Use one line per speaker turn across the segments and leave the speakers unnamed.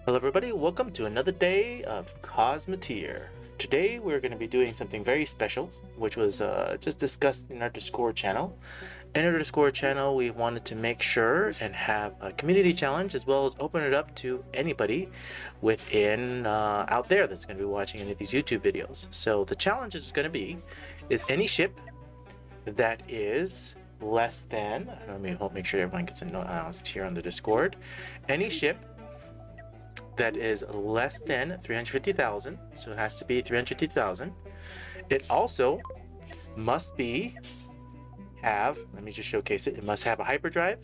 Hello everybody, welcome to another day of Cosmoteer. Today we're going to be doing something very special, which was just discussed in our Discord channel. In our Discord channel, we wanted to make sure and have a community challenge as well as open it up to anybody within out there that's going to be watching any of these YouTube videos. So the challenge is going to be any ship that is less than, let me make sure everyone gets announced here on the Discord, any ship that is less than 350,000, so it has to be 350,000. It also must have, let me just showcase it, it must have a hyperdrive,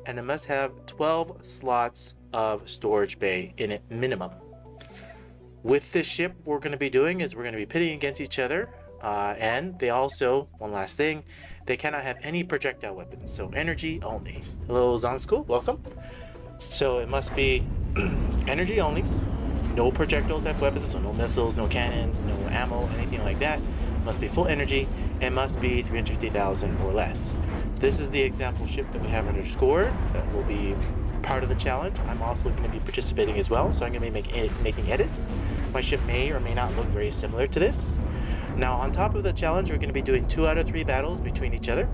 and it must have 12 slots of storage bay in it minimum. With this ship, what we're going to be doing is we're going to be pitting against each other, and they also, one last thing, they cannot have any projectile weapons, so energy only. Hello Zong School, welcome. So it must be energy only, no projectile type weapons, so no missiles, no cannons, no ammo, anything like that. It must be full energy and must be 350,000 or less. This is the example ship that we have in our Discord that will be part of the challenge. I'm also going to be participating as well, so I'm going to be making edits. My ship may or may not look very similar to this. Now on top of the challenge, we're going to be doing 2 out of 3 battles between each other.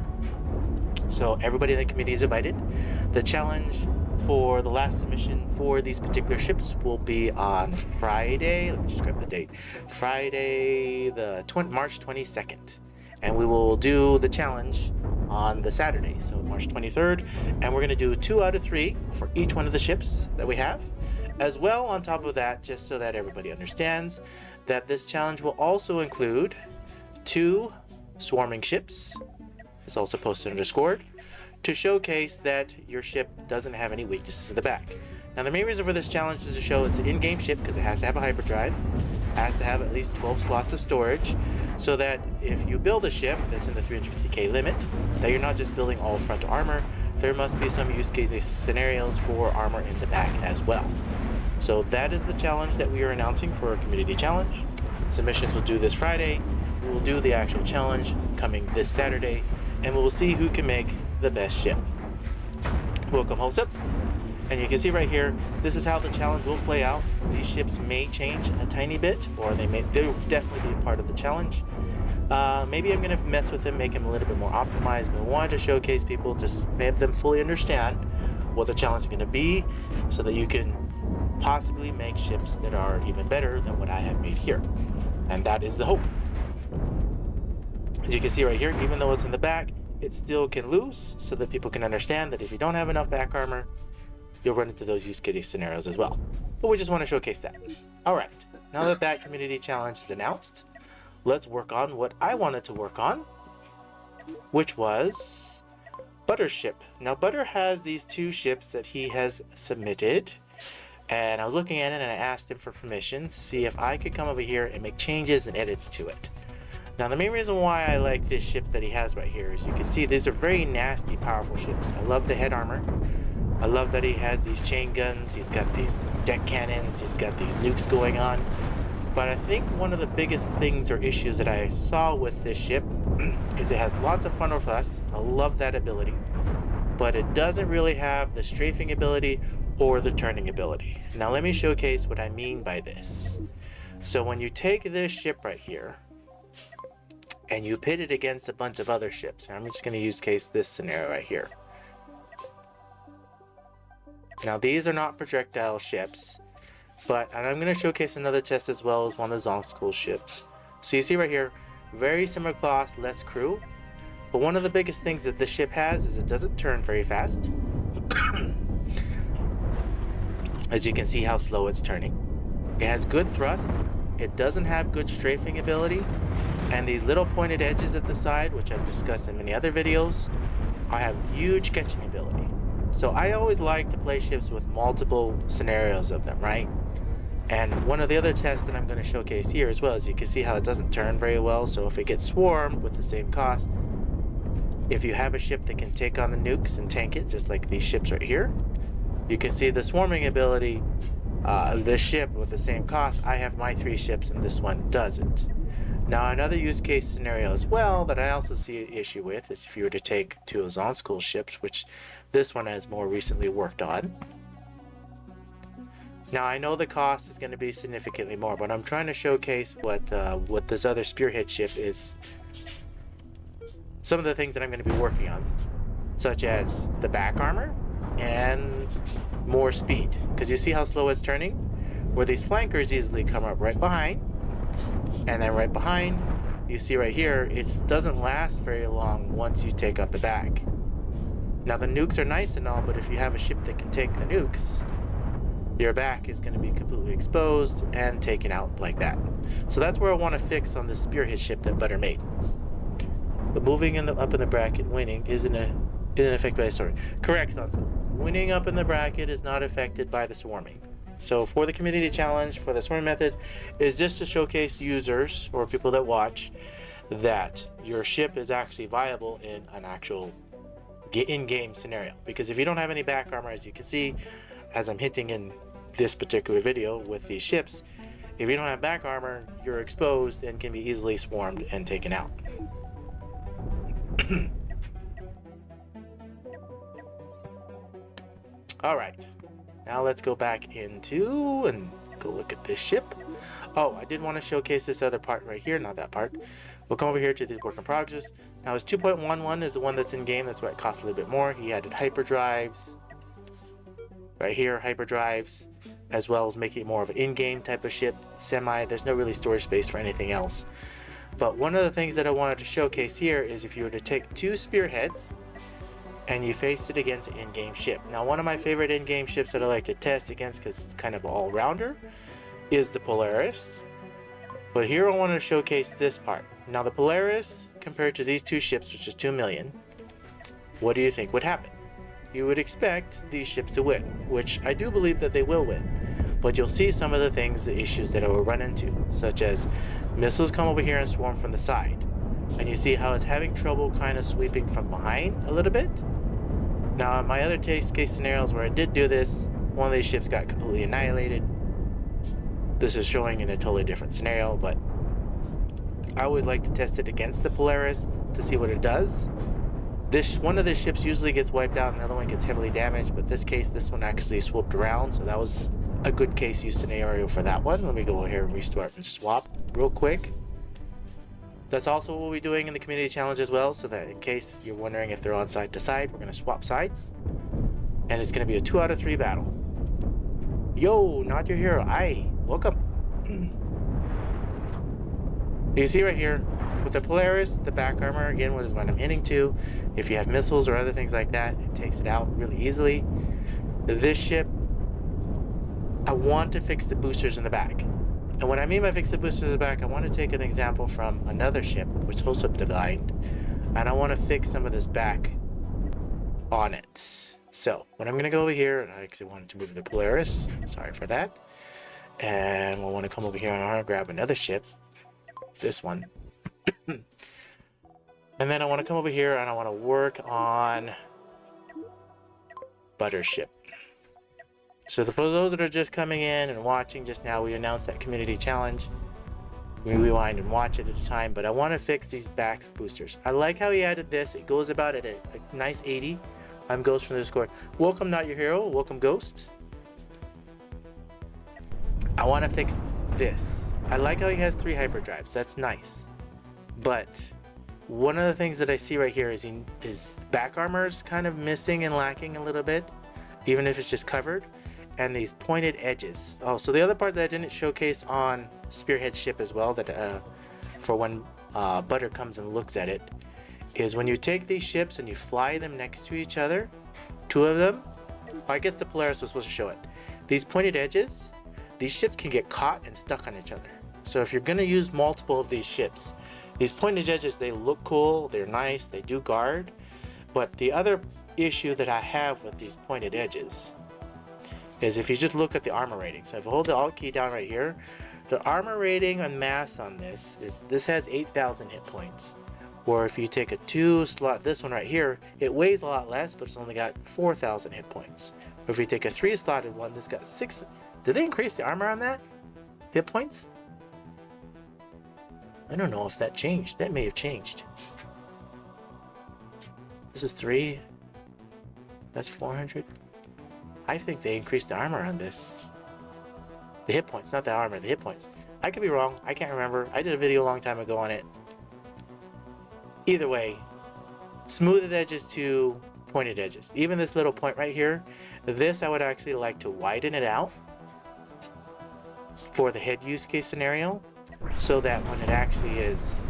So everybody in the community is invited. The challenge for the last submission for these particular ships will be on Friday. Let me just grab the date. Friday, the March 22nd. And we will do the challenge on the Saturday, so March 23rd. And we're going to do 2 out of 3 for each one of the ships that we have. As well, on top of that, just so that everybody understands, that this challenge will also include 2 swarming ships. It's also posted on Discord, to showcase that your ship doesn't have any weaknesses in the back. Now the main reason for this challenge is to show it's an in-game ship because it has to have a hyperdrive, has to have at least 12 slots of storage, so that if you build a ship that's in the 350k limit, that you're not just building all front armor, there must be some use case scenarios for armor in the back as well. So that is the challenge that we are announcing for our community challenge. Submissions will do this Friday. We will do the actual challenge coming this Saturday, and we will see who can make the best ship. Welcome host up, and you can see right here, this is how the challenge will play out. These ships may change a tiny bit, or they'll definitely be a part of the challenge. Maybe I'm gonna mess with them, make them a little bit more optimized, but I wanted to showcase people to have them fully understand what the challenge is gonna be, so that you can possibly make ships that are even better than what I have made here. And that is the hope. As you can see right here, even though it's in the back, it still can lose, so that people can understand that if you don't have enough back armor, you'll run into those use case scenarios as well. But we just want to showcase that. Alright, now that that community challenge is announced, let's work on what I wanted to work on, which was Butter's ship. Now Butter has these 2 ships that he has submitted, and I was looking at it and I asked him for permission to see if I could come over here and make changes and edits to it. Now the main reason why I like this ship that he has right here is you can see these are very nasty, powerful ships. I love the head armor. I love that he has these chain guns, he's got these deck cannons, he's got these nukes going on. But I think one of the biggest things or issues that I saw with this ship is it has lots of frontal thrust. I love that ability. But it doesn't really have the strafing ability or the turning ability. Now let me showcase what I mean by this. So when you take this ship right here, and you pit it against a bunch of other ships. And I'm just going to use case this scenario right here. Now these are not projectile ships, but and I'm going to showcase another test as well as one of the Zong School ships. So you see right here, very similar class, less crew. But one of the biggest things that this ship has is it doesn't turn very fast. As you can see how slow it's turning. It has good thrust. It doesn't have good strafing ability. And these little pointed edges at the side, which I've discussed in many other videos, I have huge catching ability. So I always like to play ships with multiple scenarios of them, right? And one of the other tests that I'm going to showcase here as well is you can see how it doesn't turn very well. So if it gets swarmed with the same cost, if you have a ship that can take on the nukes and tank it, just like these ships right here, you can see the swarming ability, this ship with the same cost, I have my 3 ships and this one doesn't. Now another use case scenario as well that I also see an issue with is if you were to take 2 Zong School ships, which this one has more recently worked on. Now I know the cost is going to be significantly more, but I'm trying to showcase what this other spearhead ship is. Some of the things that I'm going to be working on, such as the back armor and more speed, because you see how slow it's turning, where these flankers easily come up right behind, and then right behind, you see right here, it doesn't last very long once you take out the back. Now the nukes are nice and all, but if you have a ship that can take the nukes, your back is going to be completely exposed and taken out like that. So that's where I want to fix on this spearhead ship that Butter made. But moving up in the bracket, winning isn't affected by the swarming. Correct, Sunsko. Winning up in the bracket is not affected by the swarming. So for the community challenge, for the swarming methods, is just to showcase users or people that watch that your ship is actually viable in an actual in-game scenario. Because if you don't have any back armor, as you can see, as I'm hinting in this particular video with these ships, if you don't have back armor, you're exposed and can be easily swarmed and taken out. Alright, now let's go back into and go look at this ship. Oh, I did want to showcase this other part right here, not that part. We'll come over here to the work in progress. Now his 2.11 is the one that's in game, that's why it costs a little bit more. He added hyperdrives, right here, hyperdrives, as well as making it more of an in-game type of ship, semi. There's no really storage space for anything else. But one of the things that I wanted to showcase here is if you were to take two spearheads and you face it against an in-game ship. Now one of my favorite in-game ships that I like to test against, because it's kind of all-rounder, is the Polaris. But here I want to showcase this part. Now the Polaris, compared to these two ships, which is 2 million, what do you think would happen? You would expect these ships to win, which I do believe that they will win. But you'll see some of the things, the issues that it will run into, such as missiles come over here and swarm from the side. And you see how it's having trouble kind of sweeping from behind a little bit. Now in my other case scenarios where I did do this, one of these ships got completely annihilated. This is showing in a totally different scenario, but I always like to test it against the Polaris to see what it does. One of the ships usually gets wiped out and the other one gets heavily damaged, but this case, this one actually swooped around, so that was a good case use scenario for that one. Let me go over here and restart and swap real quick. That's also what we'll be doing in the community challenge as well, so that in case you're wondering if they're on side to side, we're going to swap sides. And it's going to be a 2 out of 3 battle. Yo, not your hero. Aye, welcome. You see right here, with the Polaris, the back armor, again, what is what I'm hinting to. If you have missiles or other things like that, it takes it out really easily. This ship, I want to fix the boosters in the back. And what I mean by fix the boosters in the back, I want to take an example from another ship, which holds up designed, and I want to fix some of this back on it. So, when I'm going to go over here, and I actually wanted to move the Polaris, sorry for that. And we'll want to come over here and I want to grab another ship, this one. And then I want to come over here and I want to work on Butter's ship. So for those that are just coming in and watching just now, we announced that community challenge. We rewind and watch it at a time, but I want to fix these back boosters. I like how he added this. It goes about at a nice 80. I'm Ghost from the Discord. Welcome, Not Your Hero. Welcome, Ghost. I want to fix this. I like how he has 3 hyperdrives. That's nice. But one of the things that I see right here is his back armor is kind of missing and lacking a little bit, even if it's just covered. And these pointed edges. Oh, so the other part that I didn't showcase on Spearhead ship as well, that for when Butter comes and looks at it, is when you take these ships and you fly them next to each other, 2 of them, I guess the Polaris was supposed to show it. These pointed edges, these ships can get caught and stuck on each other. So if you're going to use multiple of these ships, these pointed edges, they look cool, they're nice, they do guard. But the other issue that I have with these pointed edges is if you just look at the armor rating. So if I hold the Alt key down right here, the armor rating and mass on this has 8,000 hit points. Or if you take a 2 slot, this one right here, it weighs a lot less, but it's only got 4,000 hit points. Or if you take a 3 slotted one, this got 6. Did they increase the armor on that? Hit points? I don't know if that changed. That may have changed. This is 3. That's 400. I think they increased the armor on this. The hit points, not the armor, the hit points. I could be wrong. I can't remember. I did a video a long time ago on it. Either way, smoothed edges to pointed edges. Even this little point right here, this I would actually like to widen it out for the head use case scenario, so that when it actually is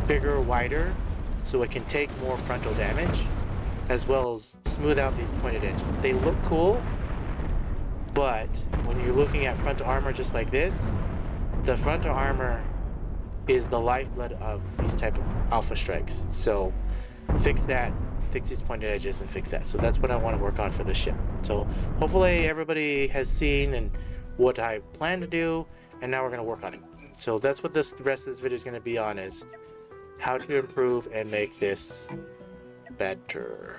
bigger, wider, so it can take more frontal damage, as well as smooth out these pointed edges. They look cool, but when you're looking at frontal armor just like this, the frontal armor is the lifeblood of these type of alpha strikes. So fix that, fix these pointed edges, and fix that. So that's what I want to work on for this ship. So hopefully everybody has seen and what I plan to do, and now we're going to work on it. So that's what the rest of this video is going to be on, is how to improve and make this better.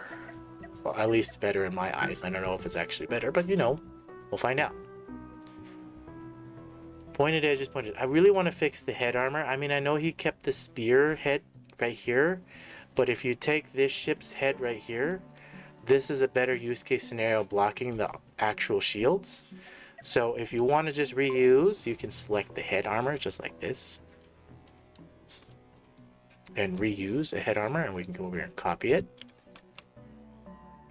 Well, at least better in my eyes. I don't know if it's actually better, but you know, we'll find out. Pointed edges, pointed. I really want to fix the head armor. I mean, I know he kept the spear head right here, but if you take this ship's head right here, this is a better use case scenario blocking the actual shields. So if you want to just reuse, you can select the head armor just like this and reuse a head armor, and we can go over here and copy it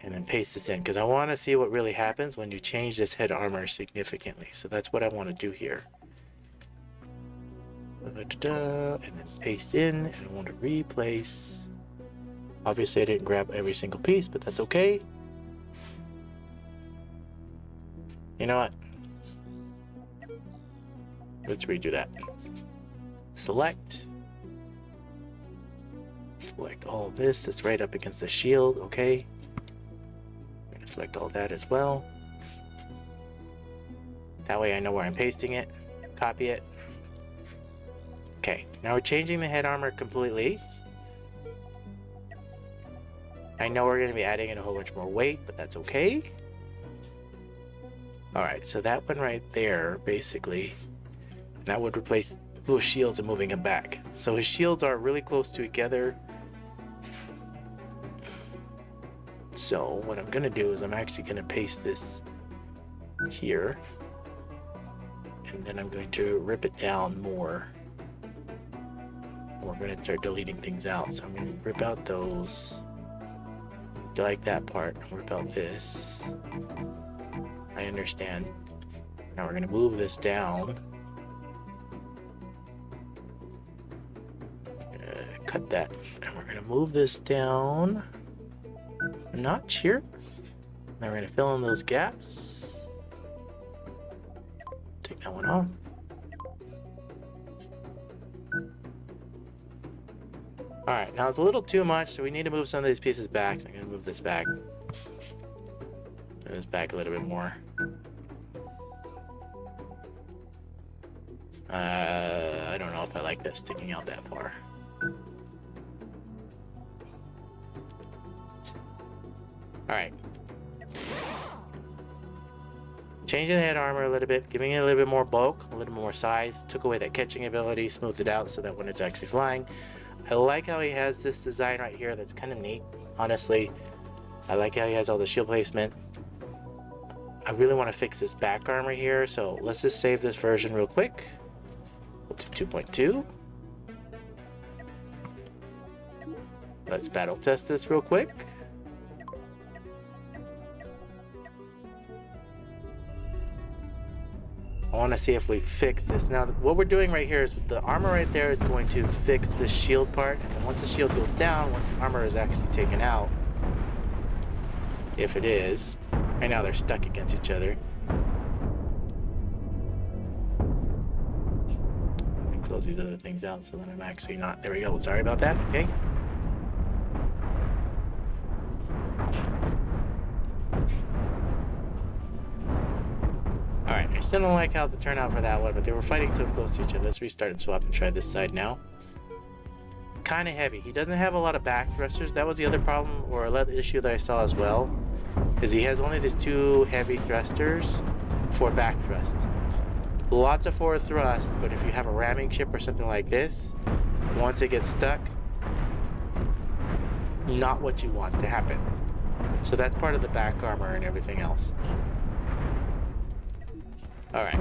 and then paste this in, because I want to see what really happens when you change this head armor significantly. So that's what I want to do here. And then paste in, and I want to replace. Obviously I didn't grab every single piece, but that's okay. You know what? Let's redo that. Select all of this. It's right up against the shield. Okay. I'm going to select all that as well. That way I know where I'm pasting it. Copy it. Okay. Now we're changing the head armor completely. I know we're going to be adding in a whole bunch more weight, but that's okay. Alright, so that one right there, basically, that would replace those shields and moving them back. So his shields are really close together. So what I'm going to do is I'm actually going to paste this here. And then I'm going to rip it down more. We're going to start deleting things out. So I'm going to rip out those. I like that part. Rip out this. I understand. Now we're going to move this down. Cut that. And we're going to move this down a notch here. Now we're going to fill in those gaps. Take that one off. Alright, now it's a little too much, so we need to move some of these pieces back. So I'm going to move this back. Move this back a little bit more. I don't know if I like that sticking out that far. Alright. Changing the head armor a little bit, giving it a little bit more bulk, a little more size. Took away that catching ability, smoothed it out so that when it's actually flying. I like how he has this design right here that's kind of neat, honestly. I like how he has all the shield placement. I really want to fix this back armor here, so let's just save this version real quick. We'll do 2.2. Let's battle test this real quick. I want to see if we fix this. Now, what we're doing right here is the armor right there is going to fix the shield part, and then once the shield goes down, once the armor is actually taken out, if it is, right now they're stuck against each other. Let me close these other things out so that I'm actually not, there we go, sorry about that, okay. Alright, I still don't like how the turnout for that one, but they were fighting so close to each other. Let's restart and swap and try this side now. Kind of heavy. He doesn't have a lot of back thrusters. That was the other problem, or another issue that I saw as well, is he has only the 2 heavy thrusters for back thrust. Lots of forward thrust, but if you have a ramming ship or something like this, once it gets stuck, not what you want to happen. So that's part of the back armor and everything else. Alright,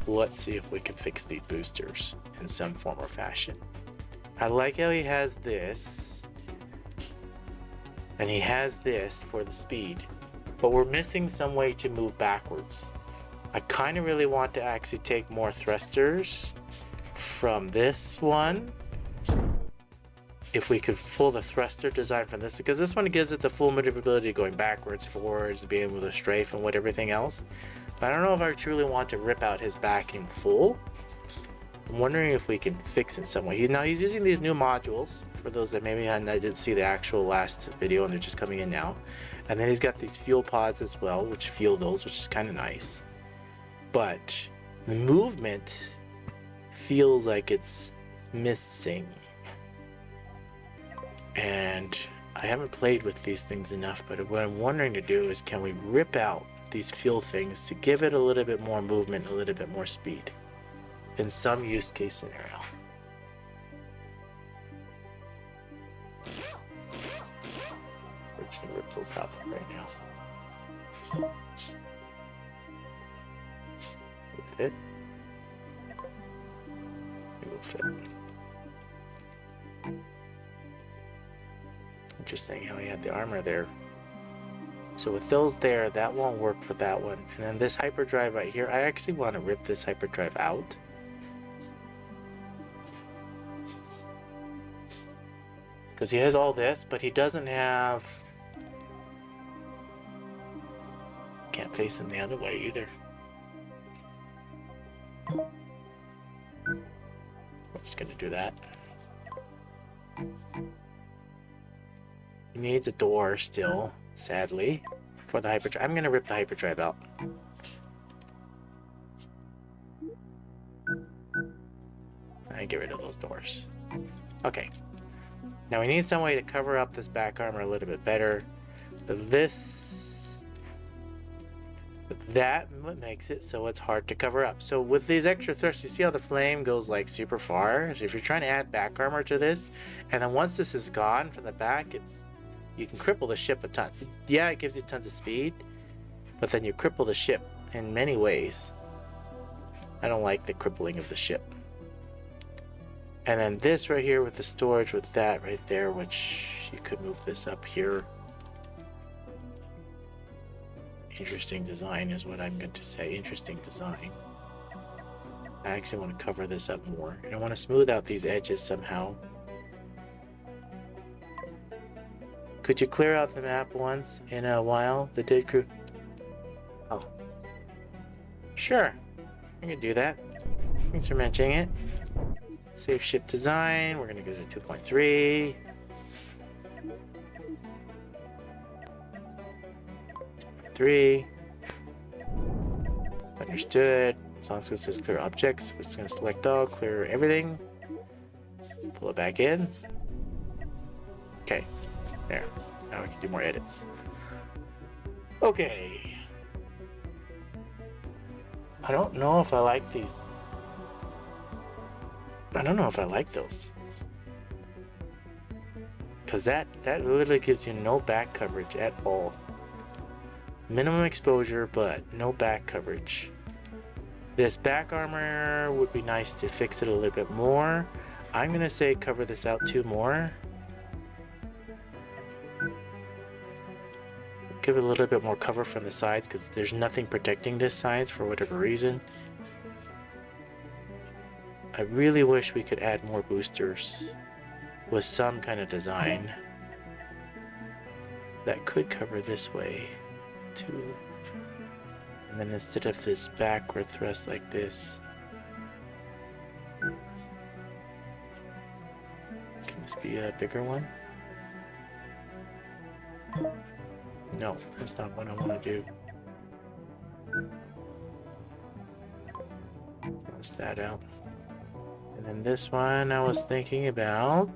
let's see if we can fix these boosters in some form or fashion. I like how he has this, and he has this for the speed, but we're missing some way to move backwards. I kind of really want to actually take more thrusters from this one. If we could pull the thruster design from this, because this one gives it the full maneuverability going backwards, forwards, being able to strafe and what everything else. But I don't know if I truly want to rip out his back in full. I'm wondering if we can fix it some way. He's using these new modules, for those that maybe didn't see the actual last video and they're just coming in now. And then he's got these fuel pods as well, which fuel those, which is kind of nice. But the movement feels like it's missing. And I haven't played with these things enough, but what I'm wondering to do is, can we rip out these fuel things to give it a little bit more movement, a little bit more speed in some use case scenario? We're just gonna rip those out for right now. Will it fit? It will fit. Interesting how he had the armor there. So with those there, that won't work for that one. And then this hyperdrive right here, I actually want to rip this hyperdrive out. Because he has all this, but he doesn't have... Can't face him the other way either. We're just going to do that. He needs a door still, sadly, for the hyperdrive. I'm going to rip the hyperdrive out. I get rid of those doors. Okay. Now we need some way to cover up this back armor a little bit better. That makes it so it's hard to cover up. So with these extra thrusts, you see how the flame goes like super far? So if you're trying to add back armor to this, and then once this is gone from the back, you can cripple the ship a ton. Yeah, it gives you tons of speed, but then you cripple the ship in many ways. I don't like the crippling of the ship. And then this right here with the storage with that right there, which you could move this up here. Interesting design is what I'm going to say. Interesting design. I actually want to cover this up more. And I want to smooth out these edges somehow. Could you clear out the map once in a while? The dead crew. Oh. Sure. I can do that. Thanks for mentioning it. Save ship design. We're going to go to 2.3. 3. Understood. As long as it says clear objects, we're just going to select all, clear everything. Pull it back in. Okay. There. Now we can do more edits. Okay. I don't know if I like these. I don't know if I like those. Because that literally gives you no back coverage at all. Minimum exposure, but no back coverage. This back armor would be nice to fix it a little bit more. I'm going to say cover this out 2 more. Give it a little bit more cover from the sides because there's nothing protecting this sides for whatever reason. I really wish we could add more boosters with some kind of design that could cover this way too. And then instead of this backward thrust like this, can this be a bigger one? No, that's not what I want to do. Cross that out. And then this one I was thinking about.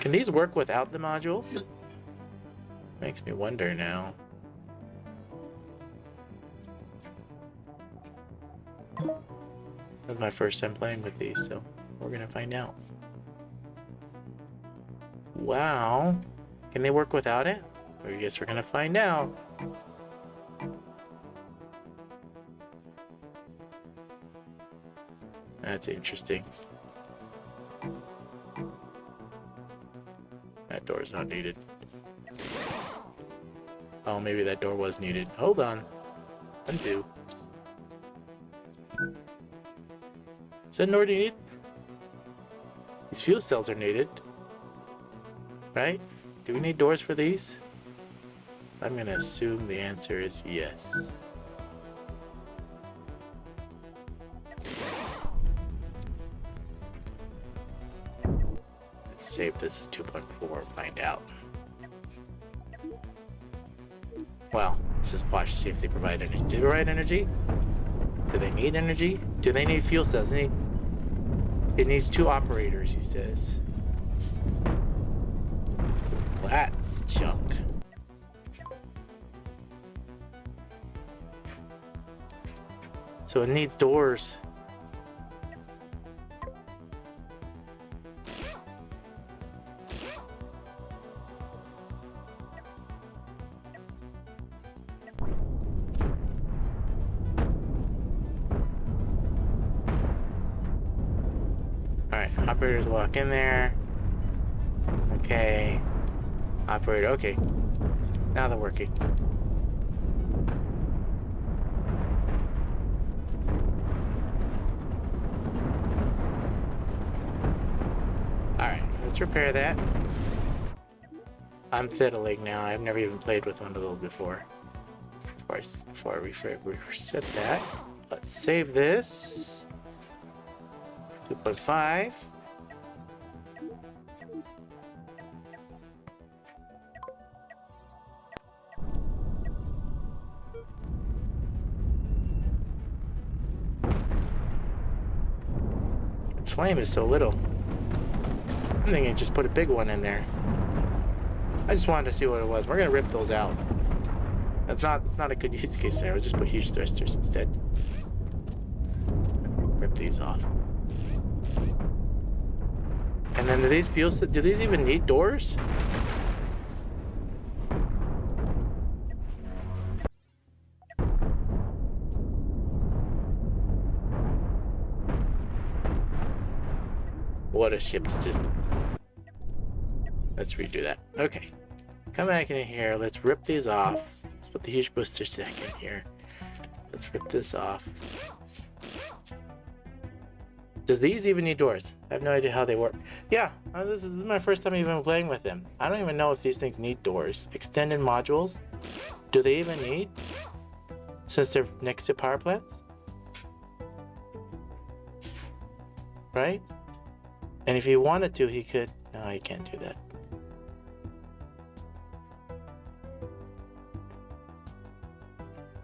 Can these work without the modules? Makes me wonder now. This is my first time playing with these, so we're gonna find out. Wow. Can they work without it? I guess we're gonna find out. That's interesting. That door is not needed. Oh, maybe that door was needed. Hold on. Undo. Is that door needed? These fuel cells are needed. Right? Do we need doors for these? I'm gonna assume the answer is yes. Let's save this as 2.4, find out. Well, let's just watch to see if they provide energy. Do they provide energy? Do they need energy? Do they need fuel cells? It needs 2 operators, he says. Well, that's junk. So it needs doors. Alright, operators walk in there. Okay. Operator, okay. Now they're working. Alright, let's repair that. I'm fiddling now. I've never even played with one of those before. Before I reset that. Let's save this. 2.5. Its flame is so little. I'm thinking just put a big one in there. I just wanted to see what it was. We're gonna rip those out. It's not a good use case scenario. Just put huge thrusters instead. Rip these off. And then do these even need doors? What a ship to just... Let's redo that. Okay. Come back in here. Let's rip these off. Let's put the huge booster stack in here. Let's rip this off. Does these even need doors? I have no idea how they work. Yeah, this is my first time even playing with them. I don't even know if these things need doors. Extended modules? Do they even need? Since they're next to power plants? Right? And if he wanted to, he could... No, he can't do that.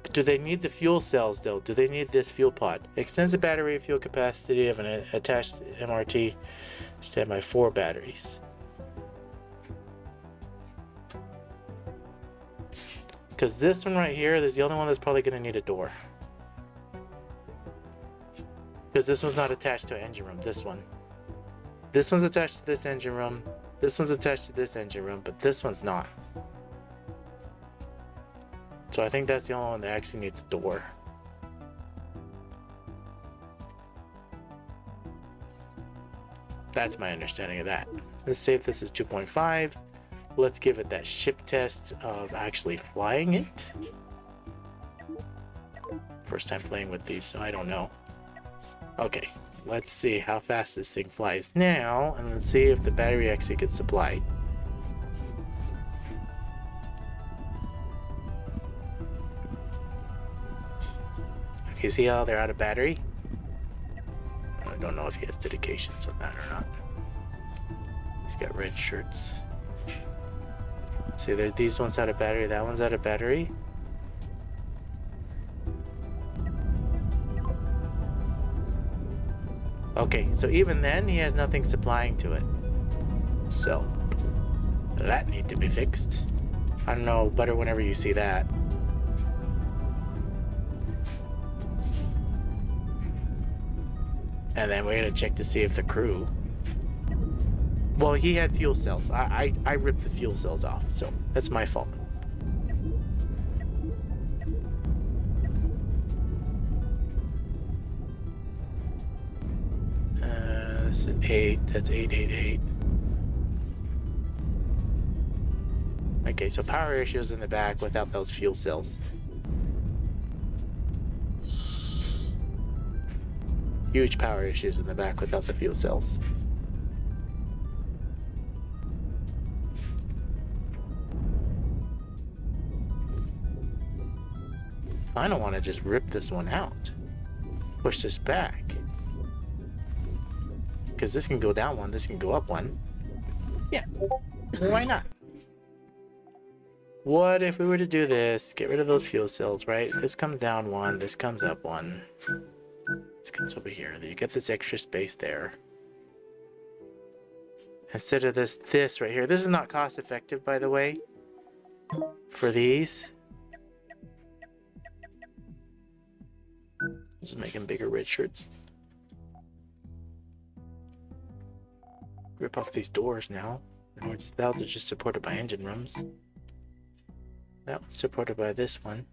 But do they need the fuel cells, though? Do they need this fuel pod? Extends the battery fuel capacity of an attached MRT. Standby 4 batteries. Because this one right here is the only one that's probably going to need a door. Because this one's not attached to an engine room. This one. This one's attached to this engine room. This one's attached to this engine room, but this one's not. So I think that's the only one that actually needs a door. That's my understanding of that. Let's save this as 2.5. Let's give it that ship test of actually flying it. First time playing with these, so I don't know. Okay, let's see how fast this thing flies now, and let's see if the battery actually gets supplied. Okay, see how they're out of battery? I don't know if he has dedications on that or not. He's got red shirts. See, these ones out of battery, that one's out of battery. Okay, so even then, he has nothing supplying to it. So, that need to be fixed. I don't know, better whenever you see that. And then we're gonna check to see if the crew... Well, he had fuel cells. I ripped the fuel cells off, so that's my fault. That's an 8. That's 888. Okay, so power issues in the back without those fuel cells. Huge power issues in the back without the fuel cells. I don't want to just rip this one out. Push this back. Because this can go down one, this can go up one. Yeah, why not? What if we were to do this, get rid of those fuel cells, right? This comes down one, this comes up one. This comes over here. Then you get this extra space there. Instead of this right here. This is not cost effective, by the way, for these. Just making bigger red shirts. Rip off these doors now. Those are just supported by engine rooms. That one's supported by this one.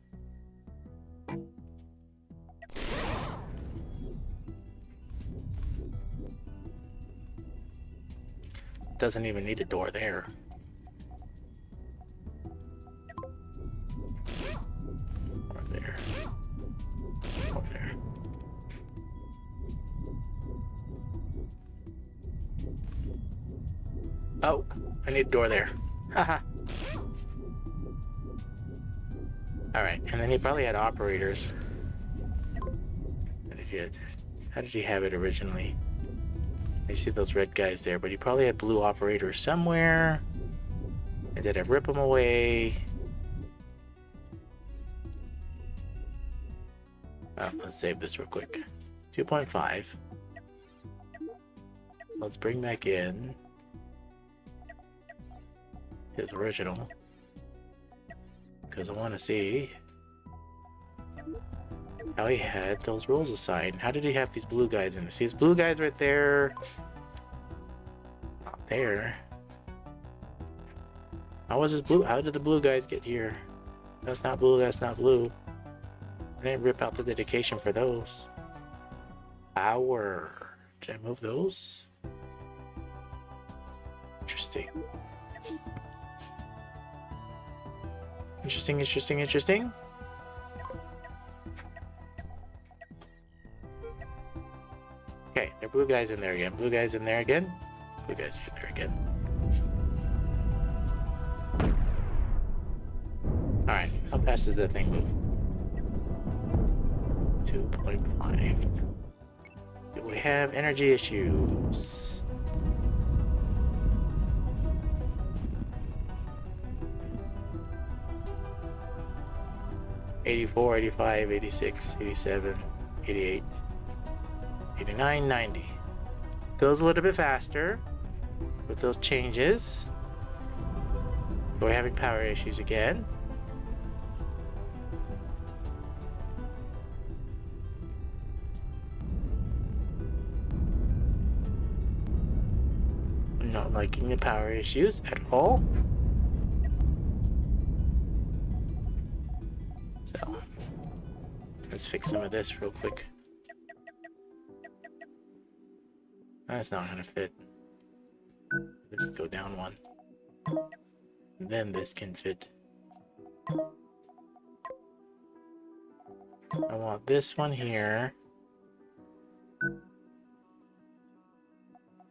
Doesn't even need a door there. Or there. Or there. Oh, I need a door there. Haha. Alright, and then he probably had operators. How did he have it originally? You see those red guys there, but he probably had blue operators somewhere. And did I rip them away? Oh, let's save this real quick. 2.5. Let's bring back in his original. Because I want to see how he had those roles assigned. How did he have these blue guys in? See these blue guys right there? Not there. How was his blue? How did the blue guys get here? That's not blue, that's not blue. I didn't rip out the dedication for those. Power. Did I move those? Interesting. Interesting, interesting, interesting. Okay, there are blue guys in there again. Blue guys in there again. Blue guys in there again. Alright, how fast does that thing move? 2.5. Do we have energy issues? $84, $85, $86, $87, $88, $89, $90. Goes a little bit faster with those changes. We're having power issues again. I'm not liking the power issues at all. So, let's fix some of this real quick. That's not gonna fit. This can go down one. And then this can fit. I want this one here.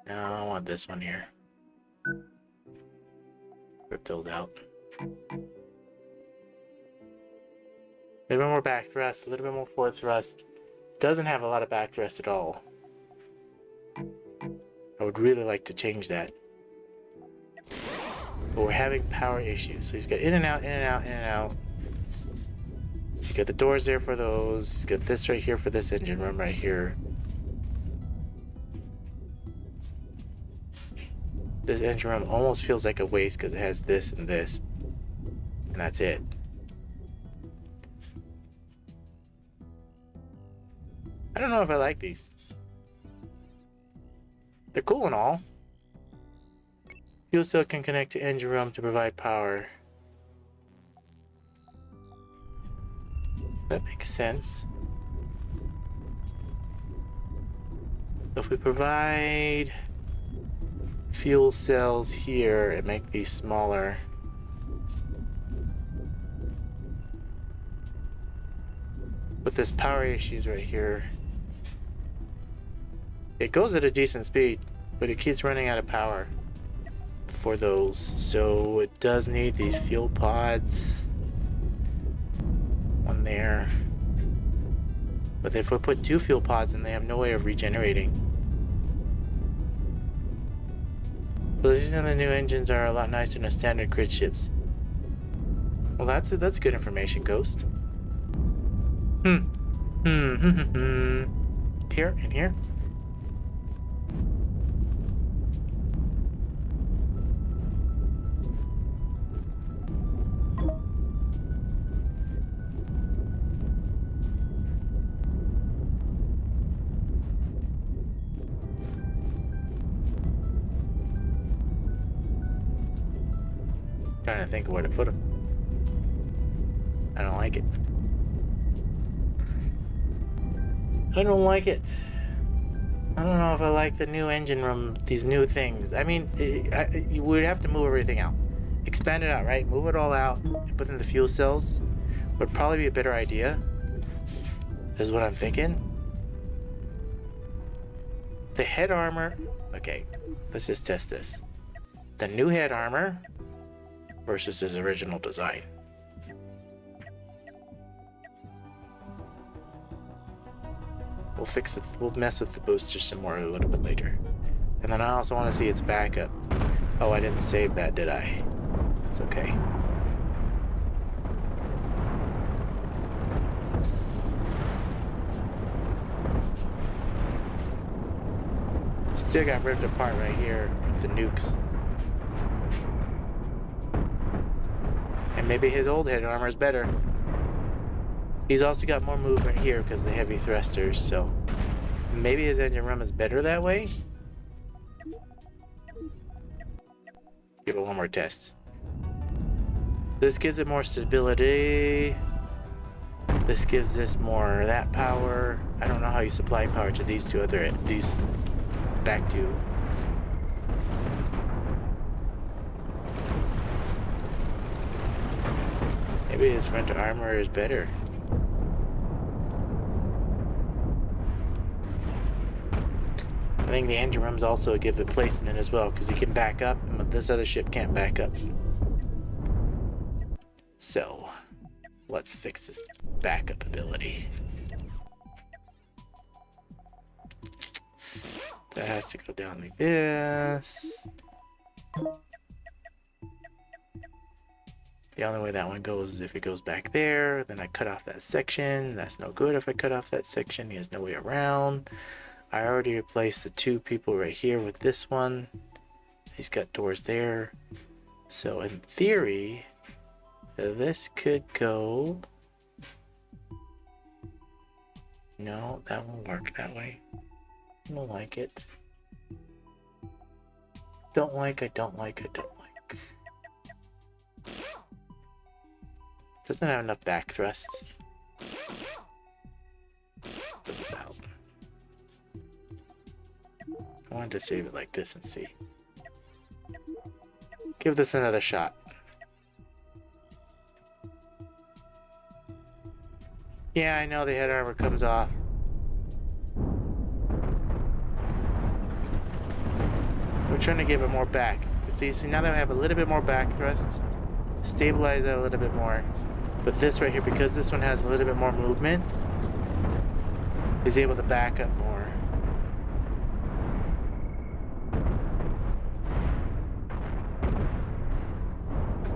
Now I want this one here. Rip those out. A little bit more back thrust, a little bit more forward thrust. Doesn't have a lot of back thrust at all. I would really like to change that. But we're having power issues. So he's got in and out, in and out, in and out. You got the doors there for those. You got this right here for this engine room right here. This engine room almost feels like a waste because it has this and this. And that's it. I don't know if I like these. They're cool and all. Fuel cell can connect to engine room to provide power. That makes sense. If we provide fuel cells here and make these smaller, with this power issues right here, it goes at a decent speed, but it keeps running out of power for those, so it does need these fuel pods. One there. But if we put 2 fuel pods in, they have no way of regenerating. Collision on the new engines are a lot nicer than standard grid ships. Well, that's good information, Ghost. Here and here. Trying to think of where to put them. I don't like it. I don't like it. I don't know if I like the new engine room, these new things. I mean, you would have to move everything out. Expand it out, right? Move it all out. Put in the fuel cells. Would probably be a better idea. Is what I'm thinking. The head armor. Okay, let's just test this. The new head armor versus his original design. We'll fix it. We'll mess with the booster some more a little bit later. And then I also want to see its backup. Oh, I didn't save that, did I? It's okay. Still got ripped apart right here with the nukes. And maybe his old head armor is better. He's also got more movement here because of the heavy thrusters, so maybe his engine room is better that way. Give it one more test. This gives it more stability. This gives this more that power. I don't know how you supply power to these these back two. Maybe his front armor is better. I think the engine rooms also give the placement as well, because he can back up, but this other ship can't back up. So, let's fix this backup ability. That has to go down like this. The only way that one goes is if it goes back there. Then I cut off that section. That's no good if I cut off that section. He has no way around. I already replaced the 2 people right here with this one. He's got doors there. So in theory, this could go... No, that won't work that way. I don't like it. Don't like. Doesn't have enough back thrusts. Put this out. I wanted to save it like this and see. Give this another shot. Yeah, I know the head armor comes off. We're trying to give it more back. See, now that I have a little bit more back thrust, stabilize that a little bit more. But this right here, because this one has a little bit more movement, is able to back up more.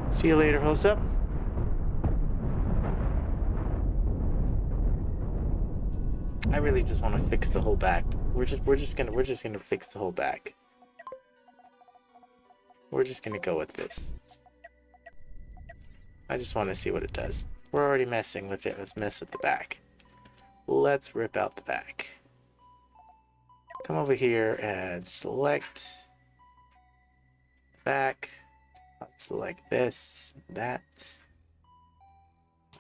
See you later, host up. I really just want to fix the whole back. We're just gonna fix the whole back. We're just gonna go with this. I just want to see what it does. We're already messing with it. Let's mess with the back. Let's rip out the back. Come over here and select back. Let's select this, that.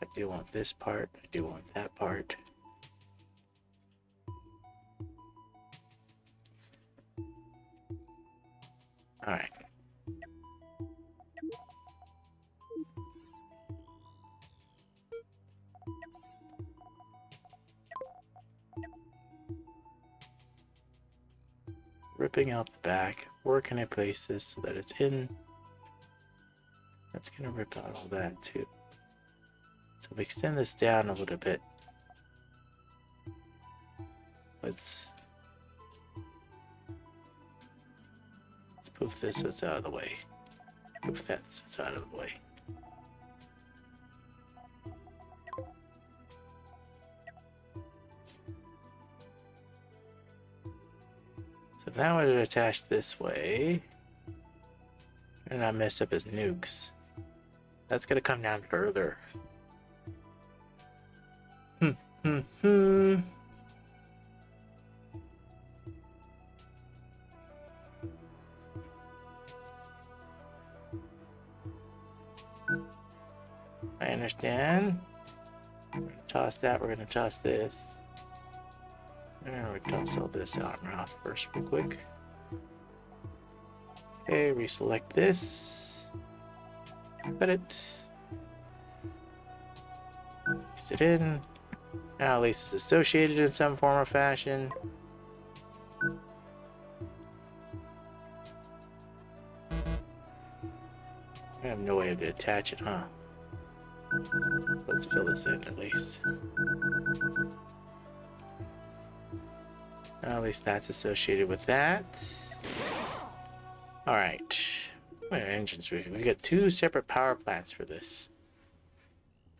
I do want this part. I do want that part. All right. Ripping out the back. Where can I place this so that it's in? That's gonna rip out all that too. So if we extend this down a little bit, let's poof this so it's out of the way. Poof that so it's out of the way. So if that were to attach this way, and not mess up his nukes, that's gonna come down further. I understand. We're gonna toss that, we're gonna toss this. And we're gonna toss all this out and off first real quick. Okay, reselect this. Put it. Paste it in. Now at least it's associated in some form or fashion. I have no way to attach it, huh? Let's fill this in at least. At least that's associated with that. Alright. What engines we got 2 separate power plants for this.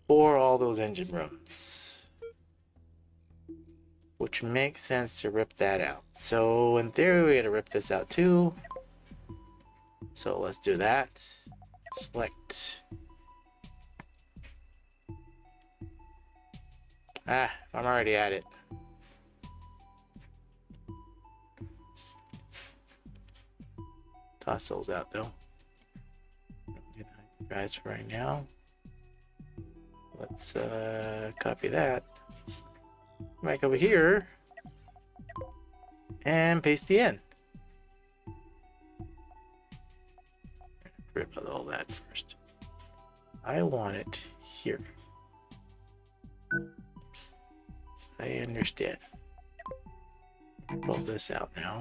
For all those engine rooms. Which makes sense to rip that out. So in theory we gotta rip this out too. So let's do that. Select. I'm already at it. Toss those out though. Drives for right now. Let's copy that. Back over here. And paste the in. Rip out all that first. I want it here. I understand. Pull this out now.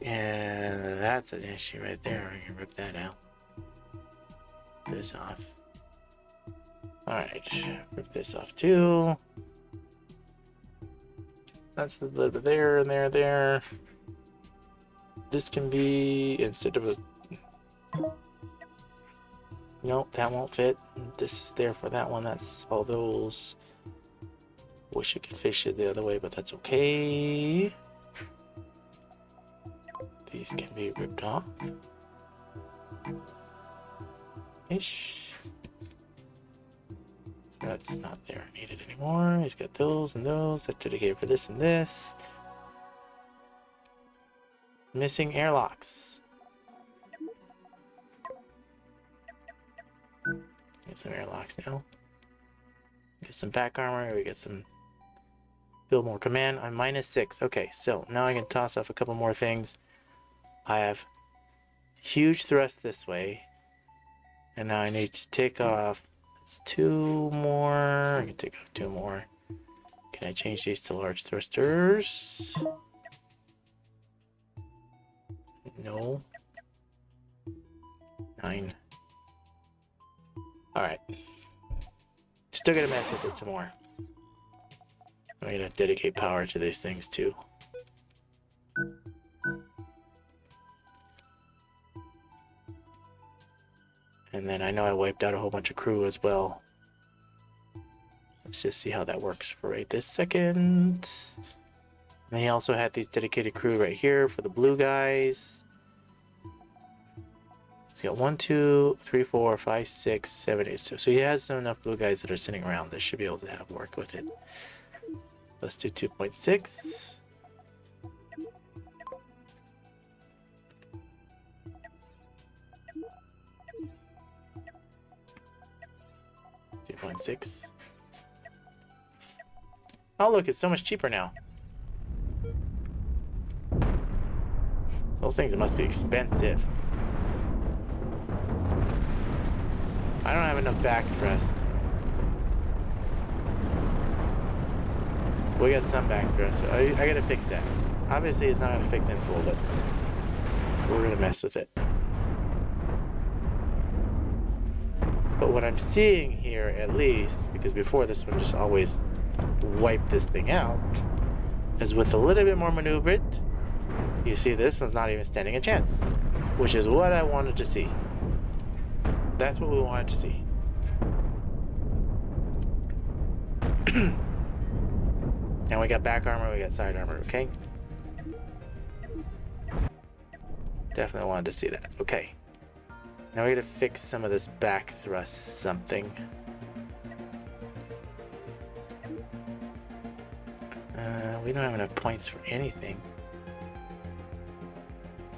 And that's an issue right there. I can rip that out. This off. Alright, rip this off too. That's a little bit there and there, there. This can be, instead of a... Nope, that won't fit. This is there for that one. That's all those. Wish I could fish it the other way, but that's okay. These can be ripped off. Ish. That's not there needed anymore. He's got those and those. That's dedicated for this and this. Missing airlocks. Get some airlocks now. Get some back armor. We get some build more command. I'm -6. Okay, so now I can toss off a couple more things. I have huge thrust this way. And now I need to take off. It's 2 more. I can take off 2 more. Can I change these to large thrusters? No. 9. Alright. Still gotta mess with it some more. I'm gonna dedicate power to these things too. And then I know I wiped out a whole bunch of crew as well. Let's just see how that works for right this second. And he also had these dedicated crew right here for the blue guys. He's got 1, 2, 3, 4, 5, 6, 7, 8. So he has enough blue guys that are sitting around that should be able to have work with it. Let's do 2.6. Oh look, it's so much cheaper now. Those things must be expensive. I don't have enough back thrust. We got some back thrust. I gotta fix that. Obviously, it's not gonna fix in full, but we're gonna mess with it. But what I'm seeing here, at least, because before this one just always wiped this thing out, is with a little bit more maneuvered, you see this one's not even standing a chance, which is what I wanted to see. That's what we wanted to see. And we got back armor, we got side armor, okay? Definitely wanted to see that. Okay. Now we gotta fix some of this back thrust something. We don't have enough points for anything.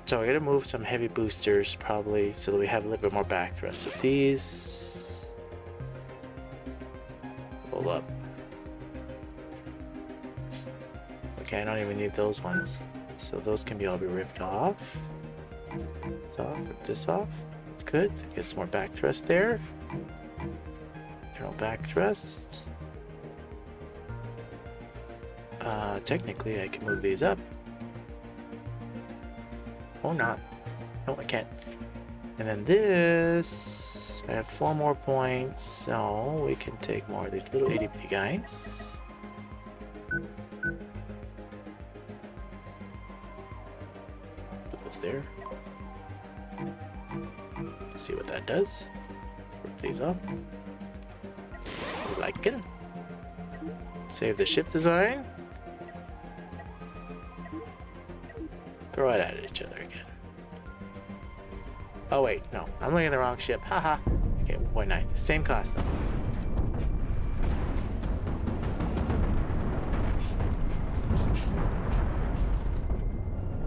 So we gotta move some heavy boosters probably so that we have a little bit more back thrust. So these roll up. Okay, I don't even need those ones. So those can all be ripped off. This off, rip this off. That's good. Get some more back thrust there. Internal back thrust. Technically I can move these up. Or not. No, I can't. And then this, I have 4 more points, so we can take more of these little itty bitty guys. Put those there. See what that does. Rip these off. Like it. Save the ship design. Throw it at each other again. Oh wait, no, I'm looking at the wrong ship. Haha. Okay, 1.9. Same customs.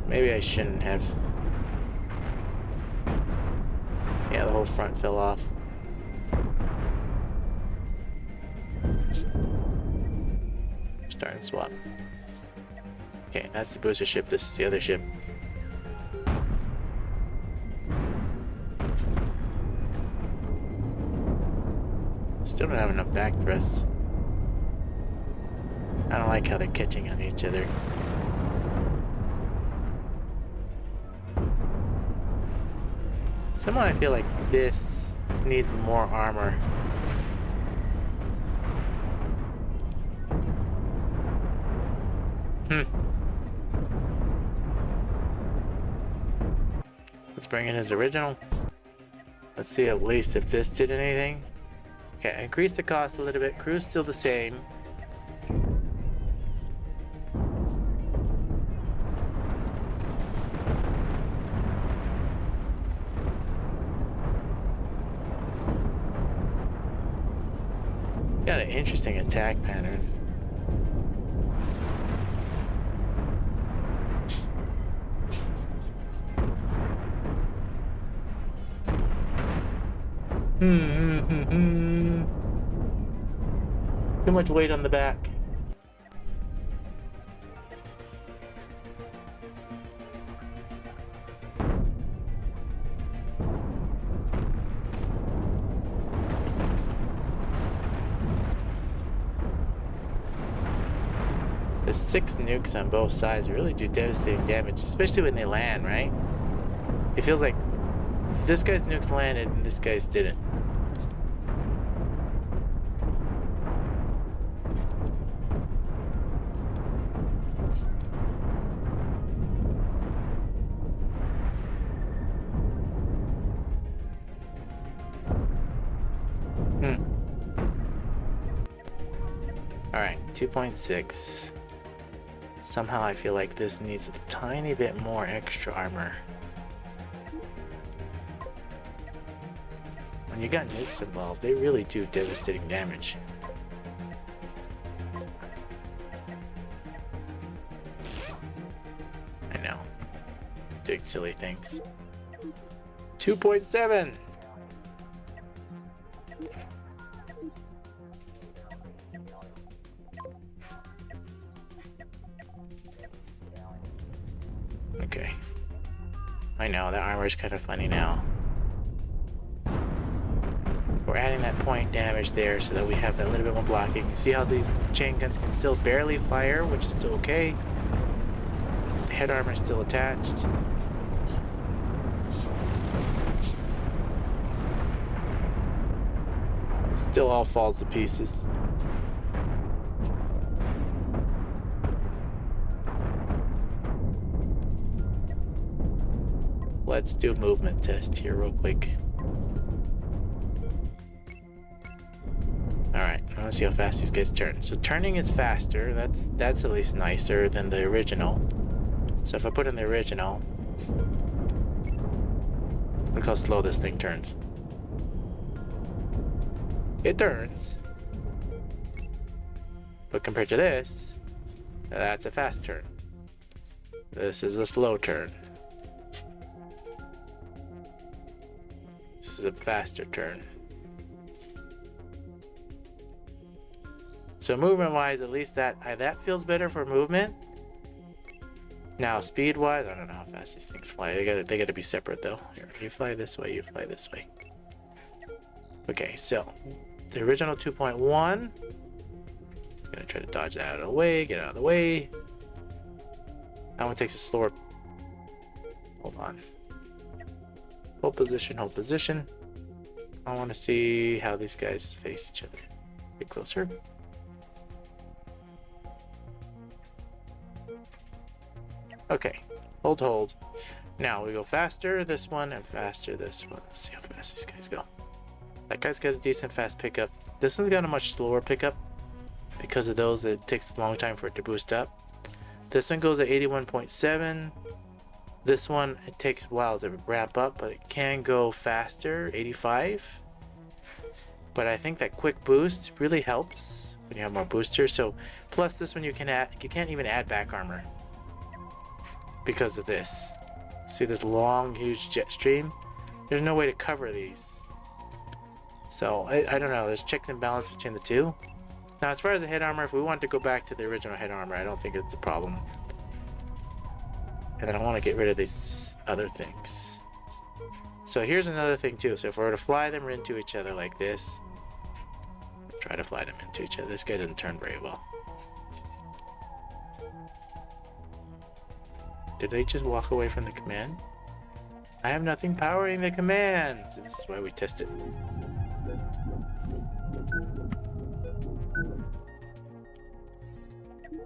Maybe I shouldn't have. Yeah, the whole front fell off. Start and swap. Okay, that's the booster ship. This is the other ship. Still don't have enough back thrusts. I don't like how they're catching on each other. Somehow I feel like this needs more armor. Let's bring in his original. Let's see at least if this did anything. Okay, increase the cost a little bit. Crew's still the same. Got an interesting attack pattern. Too much weight on the back. The 6 nukes on both sides really do devastating damage, especially when they land, right? It feels like this guy's nukes landed and this guy's didn't. Alright, 2.6. Somehow I feel like this needs a tiny bit more extra armor. When you got nukes involved, they really do devastating damage. I know. Doing silly things. 2.7! Okay. I know, that armor is kind of funny now. We're adding that point damage there so that we have that little bit more blocking. You see how these chain guns can still barely fire, which is still okay. The head armor is still attached. It still all falls to pieces. Let's do a movement test here real quick. Alright, I want to see how fast these guys turn. So turning is faster. That's at least nicer than the original. So if I put in the original, look how slow this thing turns. It turns. But compared to this, that's a fast turn. This is a slow turn. This is a faster turn. So movement-wise, at least that feels better for movement. Now, speed-wise, I don't know how fast these things fly. They gotta be separate though. Here, you fly this way, you fly this way. Okay, so the original 2.1. It's gonna try to dodge that out of the way, get out of the way. That one takes a slower. Hold on. Hold position, hold position. I want to see how these guys face each other. Get closer. Okay, hold. Now we go faster this one and faster this one. Let's see how fast these guys go. That guy's got a decent fast pickup. This one's got a much slower pickup. Because of those, it takes a long time for it to boost up. This one goes at 81.7. This one, it takes a while to ramp up, but it can go faster, 85. But I think that quick boost really helps when you have more boosters. So plus this one you can't even add back armor because of this. See this long huge jet stream? There's no way to cover these. So I don't know, there's checks and balance between the two. Now as far as the head armor, if we want to go back to the original head armor, I don't think it's a problem. And then I want to get rid of these other things. So here's another thing too. So if we were to fly them into each other like this, try to fly them into each other. This guy doesn't turn very well. Did they just walk away from the command? I have nothing powering the command. So this is why we test it.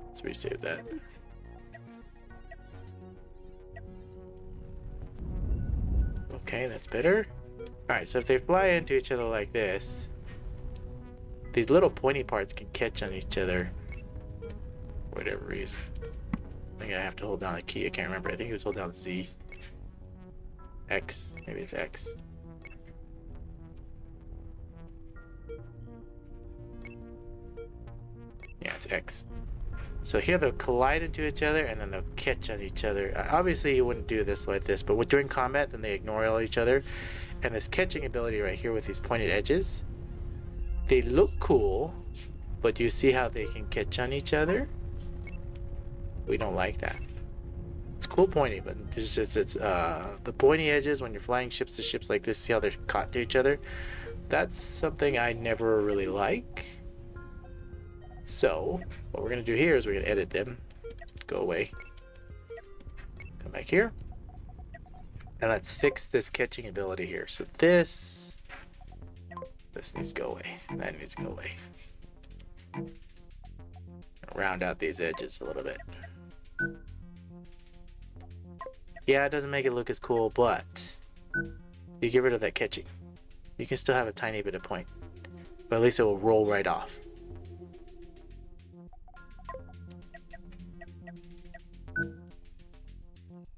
Let's resave that. Okay, that's better. Alright, so if they fly into each other like this, these little pointy parts can catch on each other for whatever reason. I think I have to hold down a key. I can't remember. I think it was hold down Z. X. Maybe it's X. Yeah, it's X. So here they'll collide into each other and then they'll catch on each other. Obviously you wouldn't do this like this, but during combat then they ignore all each other. And this catching ability right here with these pointed edges, they look cool, but do you see how they can catch on each other? We don't like that. It's cool pointy, but it's just the pointy edges when you're flying ships to ships like this, see how they're caught to each other? That's something I never really like. So what we're gonna do here is we're gonna edit them. Go away. Come back here. And let's fix this catching ability here. So this needs to go away. That needs to go away. Round out these edges a little bit. Yeah, it doesn't make it look as cool, but you get rid of that catching. You can still have a tiny bit of point, but at least it will roll right off.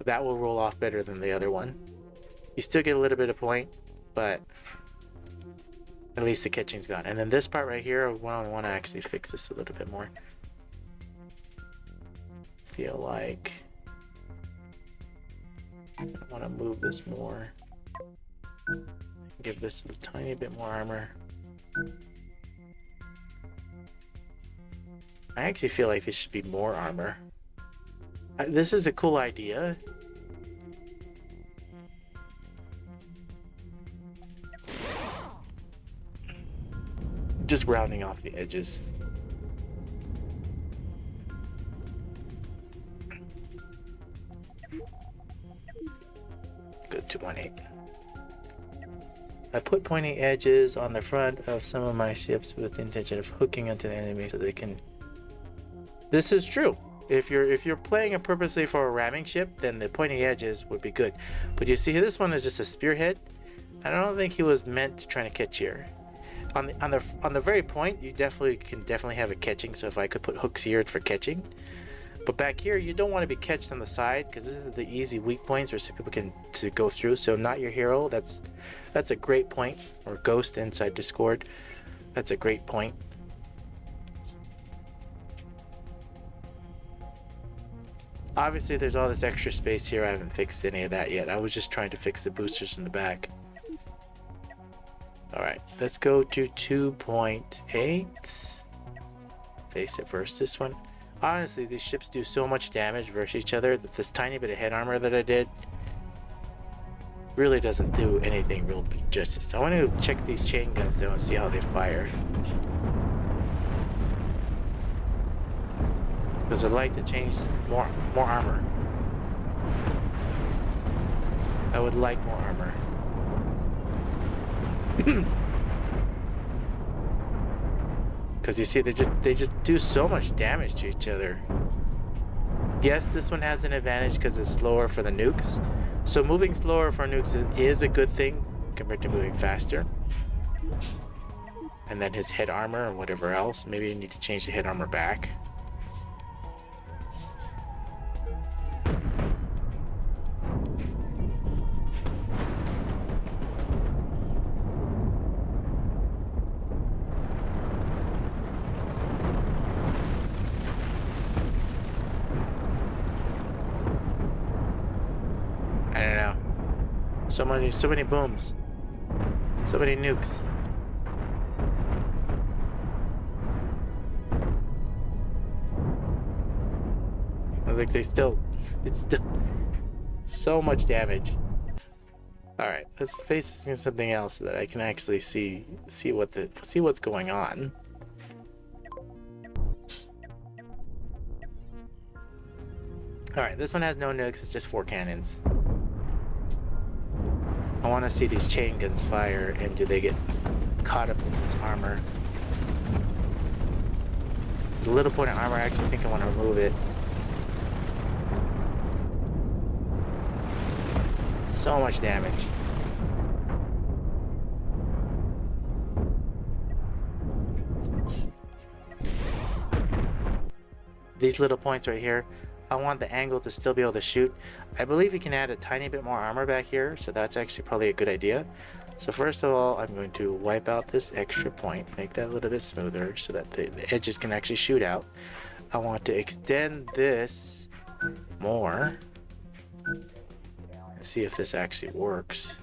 That will roll off better than the other one. You still get a little bit of point, but at least the catching's gone. And then this part right here, I want to actually fix this a little bit more. Feel like I want to move this more. Give this a tiny bit more armor. I actually feel like this should be more armor. This is a cool idea, Just rounding off the edges. Go 2.8. I put pointy edges on the front of some of my ships with the intention of hooking onto the enemy so they can... This is true. If you're playing it purposely for a ramming ship, then the pointy edges would be good. But you see, this one is just a spearhead. I don't think he was meant to try to catch here. On the very point, you can definitely have it catching. So if I could put hooks here for catching, but back here you don't want to be catched on the side because this is the easy weak points where some people can go through. So not your hero. That's a great point. Or ghost inside Discord. That's a great point. Obviously, there's all this extra space here. I haven't fixed any of that yet. I was just trying to fix the boosters in the back. Alright, let's go to 2.8. Face it versus this one. Honestly, these ships do so much damage versus each other that this tiny bit of head armor that I did really doesn't do anything real justice. I want to check these chain guns though and see how they fire. Because I'd like to change more armor. I would like more armor. Because you see, they just do so much damage to each other. Yes, this one has an advantage because it's slower for the nukes. So moving slower for nukes is a good thing compared to moving faster. And then his head armor or whatever else. Maybe you need to change the head armor back. So many booms. So many nukes. I think it's still so much damage. Alright, let's face something else so that I can actually see what's going on. Alright, this one has no nukes, it's just 4 cannons. I want to see these chain guns fire, and do they get caught up in this armor? The little point of armor, I actually think I want to remove it. So much damage. These little points right here, I want the angle to still be able to shoot. I believe you can add a tiny bit more armor back here, so that's actually probably a good idea. So first of all, I'm going to wipe out this extra point, make that a little bit smoother so that the edges can actually shoot out. I want to extend this more and see if this actually works.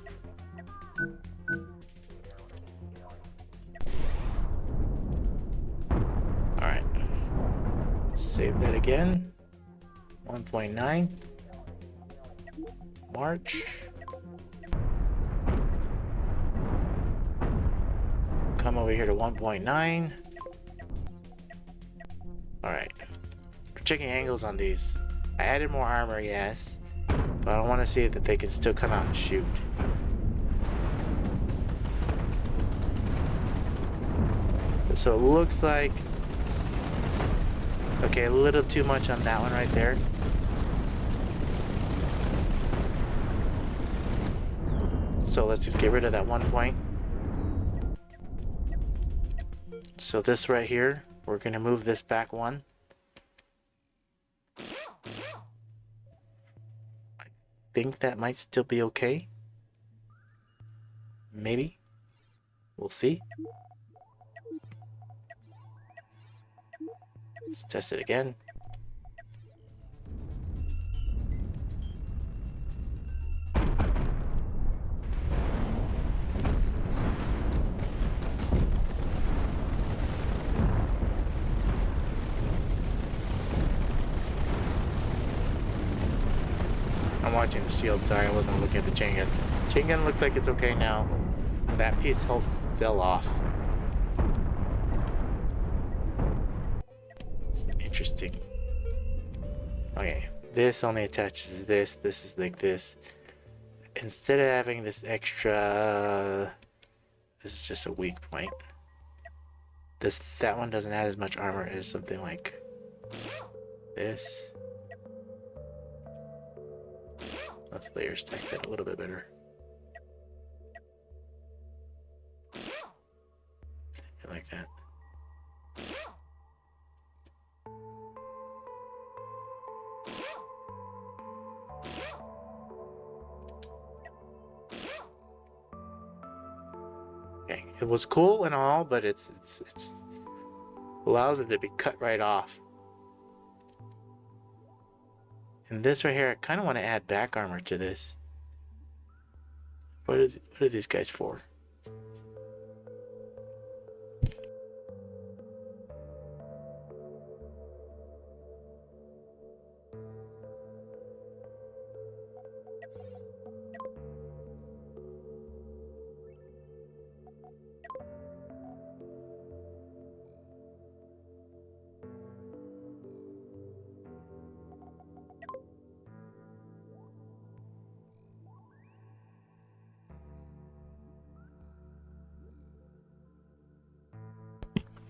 Alright, save that again. 1.9. March. Come over here to 1.9. Alright. We're checking angles on these. I added more armor, yes. But I want to see that they can still come out and shoot. So it looks like... Okay, a little too much on that one right there. So let's just get rid of that 1 point. So this right here, we're going to move this back 1. I think that might still be okay. Maybe. We'll see. Let's test it again. I'm watching the shield, sorry, I wasn't looking at the chain gun. Chain gun looks like it's okay now. That piece fell off. interesting. Okay, this only attaches this. This is like this. Instead of having this extra, this is just a weak point. That one doesn't have as much armor as something like this. Let's layer stack that a little bit better. Like that. Okay, it was cool and all, but it's allows it to be cut right off. And this right here, I kind of want to add back armor to this. What are these guys for?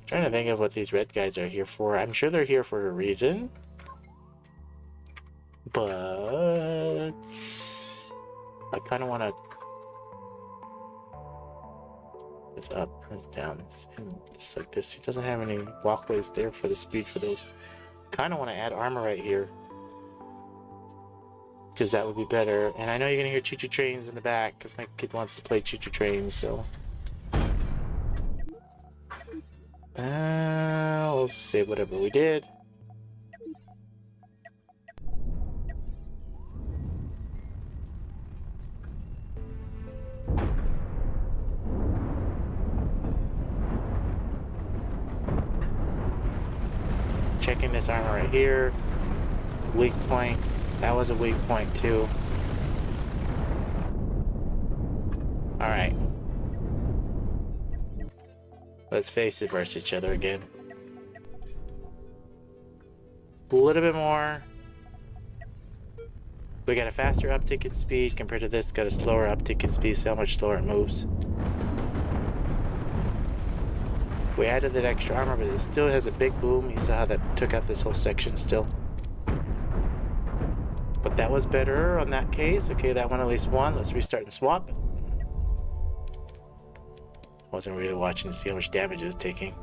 Trying to think of what these red guys are here for. I'm sure they're here for a reason. But I kind of want to it's up, it's down, it's just like this. He doesn't have any walkways there for the speed for those. Kind of want to add armor right here, because that would be better. And I know you're gonna hear choo-choo trains in the back because my kid wants to play choo-choo trains, so let's just say whatever we did. Checking this armor right here. Weak point. That was a weak point too. Alright. Let's face it versus each other again. A little bit more. We got a faster uptick in speed compared to this. Got a slower uptick in speed. So how much slower it moves. We added that extra armor, but it still has a big boom. You saw how that took out this whole section still. But that was better on that case. Okay, that one at least won. Let's restart and swap. I wasn't really watching to see how much damage it was taking.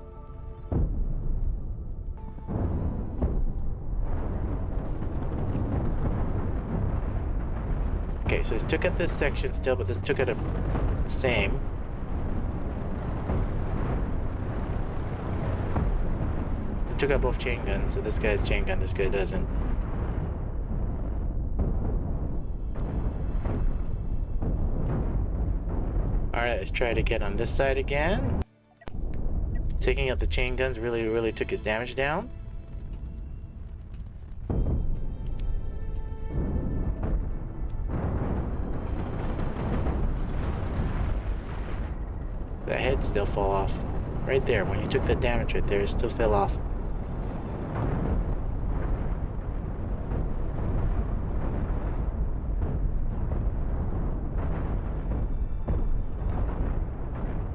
Okay, so it took out this section still, but this took out the same. It took out both chain guns, so this guy's chain gun, this guy doesn't. Alright, let's try it again on this side again. Taking out the chain guns really took his damage down. The head still fell off. Right there, when you took the damage right there, it still fell off.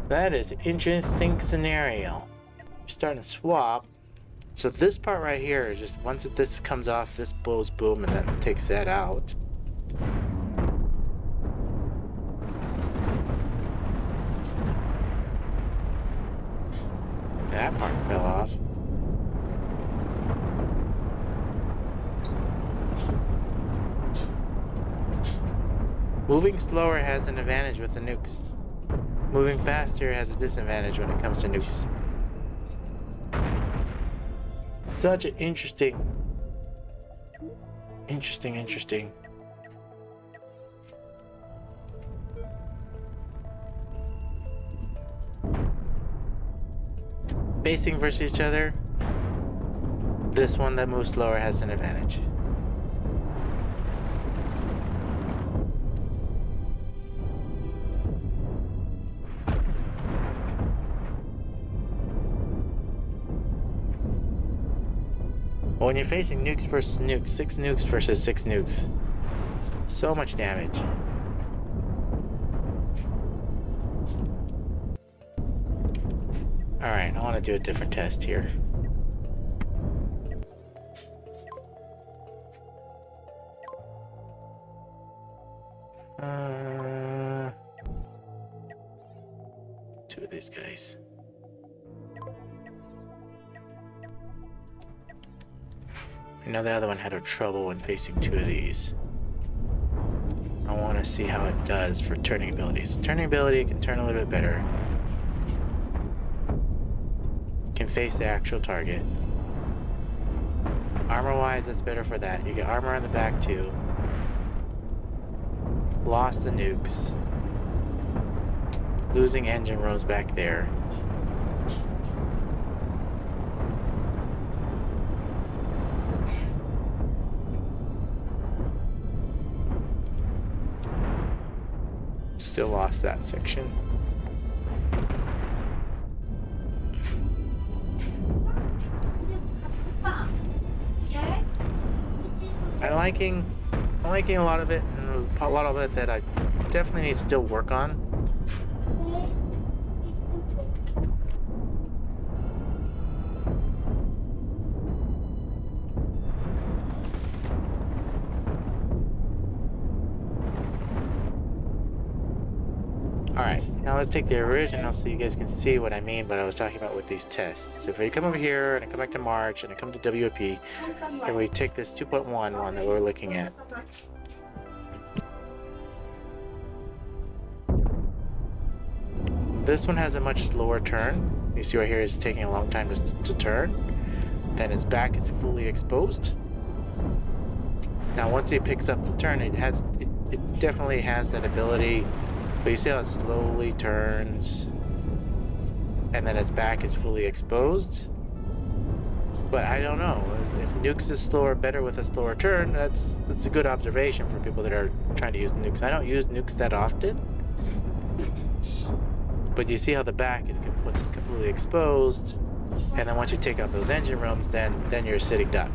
That is an interesting scenario. You're starting to swap. So this part right here is just once this comes off, this blows boom and then takes that out. That part fell off. Moving slower has an advantage with the nukes. Moving faster has a disadvantage when it comes to nukes. Such an interesting. Facing versus each other, this one that moves slower has an advantage. But when you're facing nukes versus nukes, 6 nukes versus 6 nukes, so much damage. Alright, I want to do a different test here. Two of these guys. I know the other one had a trouble when facing 2 of these. I want to see how it does for turning abilities. Turning ability can turn a little bit better. Can face the actual target. Armor wise, that's better for that. You get armor on the back too. Lost the nukes. Losing engine rooms back there. Still lost that section. I'm liking a lot of it, and a lot of it that I definitely need to still work on. Alright, now let's take the original so you guys can see what I mean what I was talking about with these tests. So if we come over here and I come back to March and I come to WOP and we take this 2.1 one that we're looking at. This one has a much slower turn. You see right here it's taking a long time to turn. Then its back is fully exposed. Now once it picks up the turn, it definitely has that ability. But you see how it slowly turns, and then its back is fully exposed. But I don't know if nukes is slower, better with a slower turn. That's a good observation for people that are trying to use nukes. I don't use nukes that often, but you see how the back is once it's completely exposed, and then once you take out those engine rooms, then you're a sitting duck.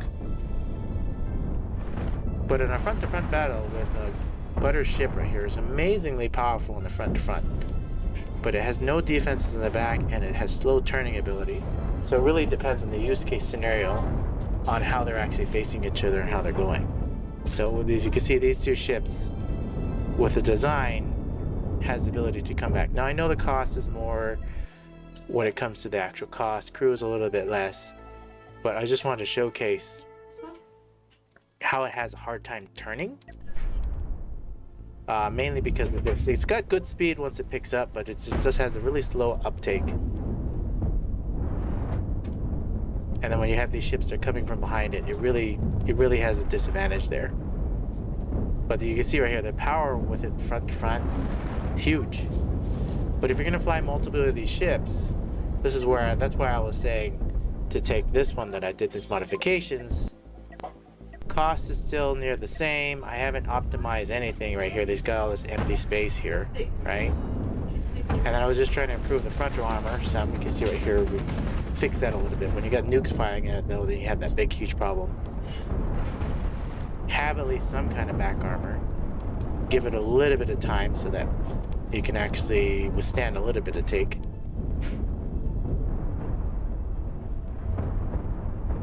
But in a front-to-front battle with a Butter ship right here is amazingly powerful in the front to front, but it has no defenses in the back and it has slow turning ability. So it really depends on the use case scenario on how they're actually facing each other and how they're going. So as you can see, these 2 ships with the design has the ability to come back. Now I know the cost is more when it comes to the actual cost. Crew is a little bit less, but I just wanted to showcase how it has a hard time turning. Mainly because of this. It's got good speed once it picks up, but it just has a really slow uptake. And then when you have these ships that are coming from behind it, it really has a disadvantage there. But you can see right here, the power with it front to front, huge. But if you're gonna fly multiple of these ships, that's why I was saying to take this one that I did these modifications. Cost is still near the same. I haven't optimized anything right here. There's got all this empty space here, right? And then I was just trying to improve the frontal armor. So you can see right here, we fix that a little bit. When you got nukes firing at it though, then you have that big, huge problem. Have at least some kind of back armor. Give it a little bit of time so that you can actually withstand a little bit of take.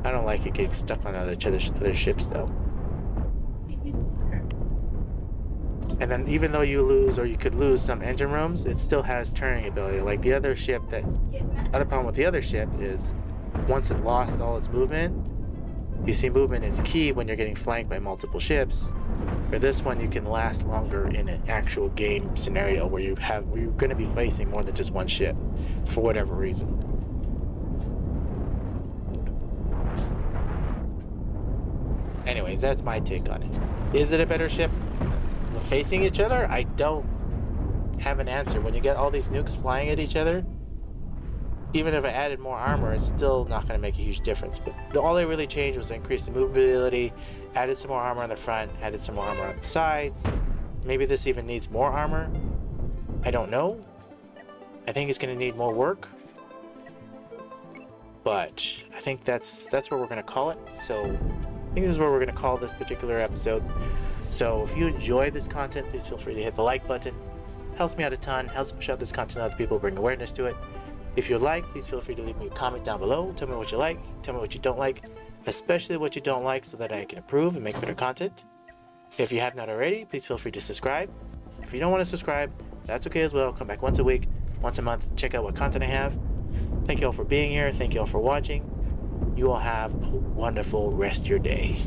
I don't like it getting stuck on other ships though. And then even though you lose, or you could lose some engine rooms, it still has turning ability. Like the other ship, other problem with the other ship is once it lost all its movement, you see movement is key when you're getting flanked by multiple ships. For this one, you can last longer in an actual game scenario where you're going to be facing more than just one ship for whatever reason. Anyways, that's my take on it. Is it a better ship? Facing each other? I don't have an answer. When you get all these nukes flying at each other, even if I added more armor, it's still not going to make a huge difference. But all they really changed was increase the movability, added some more armor on the front, added some more armor on the sides. Maybe this even needs more armor. I don't know. I think it's going to need more work. but I think that's what we're gonna call it. So I think this is what we're gonna call this particular episode. So if you enjoy this content, please feel free to hit the like button. Helps me out a ton, helps push out this content to other people, bring awareness to it. If you like, please feel free to leave me a comment down below. Tell me what you like, tell me what you don't like, especially what you don't like, so that I can improve and make better content. If you have not already, please feel free to subscribe. If you don't want to subscribe, that's okay as well. Come back once a week, once a month, check out what content I have. Thank you all for being here. Thank you all for watching. You all have a wonderful rest of your day.